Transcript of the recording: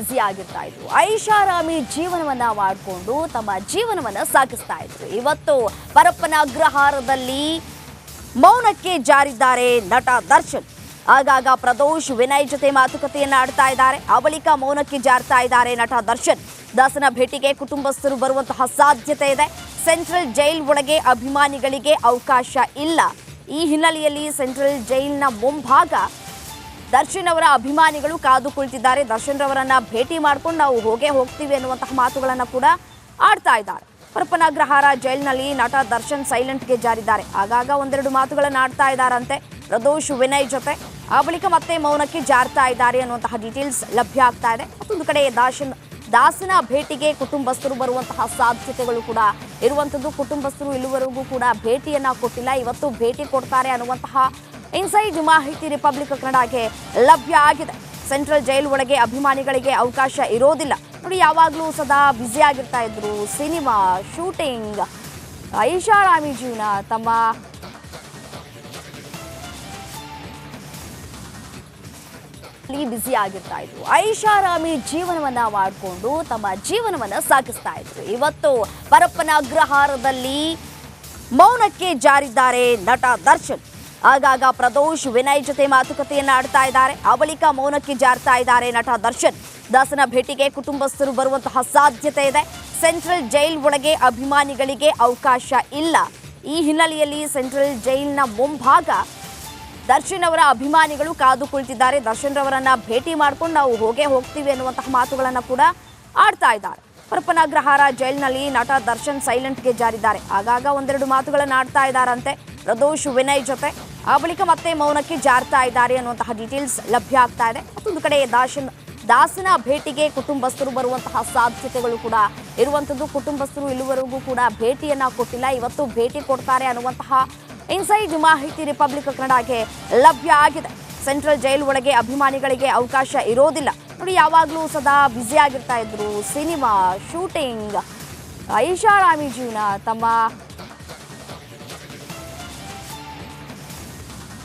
Busy ಆಗಿರ್ತಾ ಇದ್ರು. ಐಷಾರಾಮಿ ಜೀವನವನ್ನ ಮಾಡಿಕೊಂಡು ತಮ್ಮ ಜೀವನವನ್ನ ಸಾಗಿಸ್ತಾ ಇದ್ರು. ಇವತ್ತು ಪರಪ್ಪನ ಅಗ್ರಹಾರದಲ್ಲಿ ಮೌನಕ್ಕೆ ಜಾರಿದ್ದಾರೆ ನಟ ದರ್ಶನ್. ಆಗಾಗ ಪ್ರದೋಷ್ ವಿನಯ್ ಜೊತೆ ಮಾತುಕತೆಯನ್ನ ಆಡ್ತಾ ಇದ್ದಾರೆ. ಆ ಬಳಿಕ ಮೌನಕ್ಕೆ ಜಾರ್ತಾ ಇದ್ದಾರೆ ನಟ ದರ್ಶನ್. ದಾಸನ ಭೇಟಿಗೆ ಕುಟುಂಬಸ್ಥರು ಬರುವಂತಹ ಸಾಧ್ಯತೆ ಇದೆ. ಸೆಂಟ್ರಲ್ ಜೈಲ್ ಒಳಗೆ ಅಭಿಮಾನಿಗಳಿಗೆ ಅವಕಾಶ ಇಲ್ಲ. ಈ ಹಿನ್ನೆಲೆಯಲ್ಲಿ ಸೆಂಟ್ರಲ್ ಜೈಲ್ನ ಮುಂಭಾಗ ದರ್ಶನ್ ಅವರ ಅಭಿಮಾನಿಗಳು ಕಾದು ಕುಳಿತಿದ್ದಾರೆ. ದರ್ಶನ್ ರವರನ್ನ ಭೇಟಿ ಮಾಡ್ಕೊಂಡು ನಾವು ಹೋಗ್ತೀವಿ ಅನ್ನುವಂತಹ ಮಾತುಗಳನ್ನ ಕೂಡ ಆಡ್ತಾ ಇದ್ದಾರೆ. ಪರಪ್ಪನ ಅಗ್ರಹಾರ ಜೈಲಿನಲ್ಲಿ ನಟ ದರ್ಶನ್ ಸೈಲೆಂಟ್ಗೆ ಜಾರಿದ್ದಾರೆ. ಆಗಾಗ ಒಂದೆರಡು ಮಾತುಗಳನ್ನ ಆಡ್ತಾ ಇದ್ದಾರಂತೆ ಪ್ರದೋಷ್ ವಿನಯ್ ಜೊತೆ. ಆ ಬಳಿಕ ಮತ್ತೆ ಮೌನಕ್ಕೆ ಜಾರ್ತಾ ಇದ್ದಾರೆ ಅನ್ನುವಂತಹ ಡೀಟೇಲ್ಸ್ ಲಭ್ಯ ಆಗ್ತಾ ಇದೆ. ಮತ್ತೊಂದು ಕಡೆ ದಾಸನ ಭೇಟಿಗೆ ಕುಟುಂಬಸ್ಥರು ಬರುವಂತಹ ಸಾಧ್ಯತೆಗಳು ಕೂಡ ಇರುವಂಥದ್ದು. ಕುಟುಂಬಸ್ಥರು ಇಲ್ಲಿವರೆಗೂ ಕೂಡ ಭೇಟಿಯನ್ನ ಕೊಟ್ಟಿಲ್ಲ. ಇವತ್ತು ಭೇಟಿ ಕೊಡ್ತಾರೆ ಅನ್ನುವಂತಹ ಇನ್ಸೈಡ್ ಮಾಹಿತಿ ರಿಪಬ್ಲಿಕ್ ಕನ್ನಡಗೆ ಲಭ್ಯ ಆಗಿದೆ. ಸೆಂಟ್ರಲ್ ಜೈಲ್ ಒಳಗೆ ಅಭಿಮಾನಿಗಳಿಗೆ ಅವಕಾಶ ಇರೋದಿಲ್ಲ. ನೋಡಿ, ಯಾವಾಗಲೂ ಸದಾ ಬ್ಯುಸಿ ಆಗಿರ್ತಾ ಇದ್ರು. ಸಿನಿಮಾ ಶೂಟಿಂಗ್, ಐಷಾರಾಮಿ ಜೀವನ, ತಮ್ಮ ಬ್ಯುಸಿ ಆಗಿರ್ತಾ ಇದ್ರು. ಐಷಾರಾಮಿ ಜೀವನವನ್ನ ಮಾಡಿಕೊಂಡು ತಮ್ಮ ಜೀವನವನ್ನ ಸಾಗಿಸ್ತಾ ಇದ್ರು. ಇವತ್ತು ಪರಪ್ಪನ ಅಗ್ರಹಾರದಲ್ಲಿ ಮೌನಕ್ಕೆ ಜಾರಿದ್ದಾರೆ ನಟ ದರ್ಶನ್. ಆಗಾಗ ಪ್ರದೋಷ್ ವಿನಯ್ ಜೊತೆ ಮಾತುಕತೆಯನ್ನ ಆಡ್ತಾ ಇದ್ದಾರೆ. ಆ ಬಳಿಕ ಮೌನಕ್ಕೆ ಜಾರ್ತಾ ಇದ್ದಾರೆ ನಟ ದರ್ಶನ್. ದಾಸನ ಭೇಟಿಗೆ ಕುಟುಂಬಸ್ಥರು ಬರುವಂತಹ ಸಾಧ್ಯತೆ ಇದೆ. ಸೆಂಟ್ರಲ್ ಜೈಲ್ ಒಳಗೆ ಅಭಿಮಾನಿಗಳಿಗೆ ಅವಕಾಶ ಇಲ್ಲ. ಈ ಹಿನ್ನೆಲೆಯಲ್ಲಿ ಸೆಂಟ್ರಲ್ ಜೈಲ್ನ ಮುಂಭಾಗ ದರ್ಶನ್ ಅವರ ಅಭಿಮಾನಿಗಳು ಕಾದು ಕುಳಿತಿದ್ದಾರೆ. ದರ್ಶನ್ ರವರನ್ನ ಭೇಟಿ ಮಾಡ್ಕೊಂಡು ನಾವು ಹೋಗ್ತೀವಿ ಅನ್ನುವಂತಹ ಮಾತುಗಳನ್ನ ಕೂಡ ಆಡ್ತಾ ಇದ್ದಾರೆ. ಪರಪ್ಪನ ಅಗ್ರಹಾರ ಜೈಲಿನಲ್ಲಿ ನಟ ದರ್ಶನ್ ಸೈಲೆಂಟ್ಗೆ ಜಾರಿದ್ದಾರೆ. ಆಗಾಗ ಒಂದೆರಡು ಮಾತುಗಳನ್ನ ಆಡ್ತಾ ಇದ್ದಾರಂತೆ ಪ್ರದೋಷ್ ವಿನಯ್ ಜೊತೆ. ಆ ಬಳಿಕ ಮತ್ತೆ ಮೌನಕ್ಕೆ ಜಾರ್ತಾ ಇದ್ದಾರೆ ಅನ್ನುವಂತಹ ಡೀಟೇಲ್ಸ್ ಲಭ್ಯ ಆಗ್ತಾ ಇದೆ. ಮತ್ತೊಂದು ಕಡೆ ದಾಸನ ಭೇಟಿಗೆ ಕುಟುಂಬಸ್ಥರು ಬರುವಂತಹ ಸಾಧ್ಯತೆಗಳು ಕೂಡ ಇರುವಂಥದ್ದು. ಕುಟುಂಬಸ್ಥರು ಇಲ್ಲಿವರೆಗೂ ಕೂಡ ಭೇಟಿಯನ್ನ ಕೊಟ್ಟಿಲ್ಲ. ಇವತ್ತು ಭೇಟಿ ಕೊಡ್ತಾರೆ ಅನ್ನುವಂತಹ ಇನ್ಸೈಡ್ ಮಾಹಿತಿ ರಿಪಬ್ಲಿಕ್ ಕನ್ನಡಗೆ ಲಭ್ಯ ಆಗಿದೆ. ಸೆಂಟ್ರಲ್ ಜೈಲ್ ಒಳಗೆ ಅಭಿಮಾನಿಗಳಿಗೆ ಅವಕಾಶ ಇರೋದಿಲ್ಲ. ನೋಡಿ, ಯಾವಾಗಲೂ ಸದಾ ಬ್ಯುಸಿ ಆಗಿರ್ತಾ ಇದ್ರು. ಸಿನಿಮಾ ಶೂಟಿಂಗ್, ಐಷಾರಾಮಿ ಜೀವನ, ತಮ್ಮ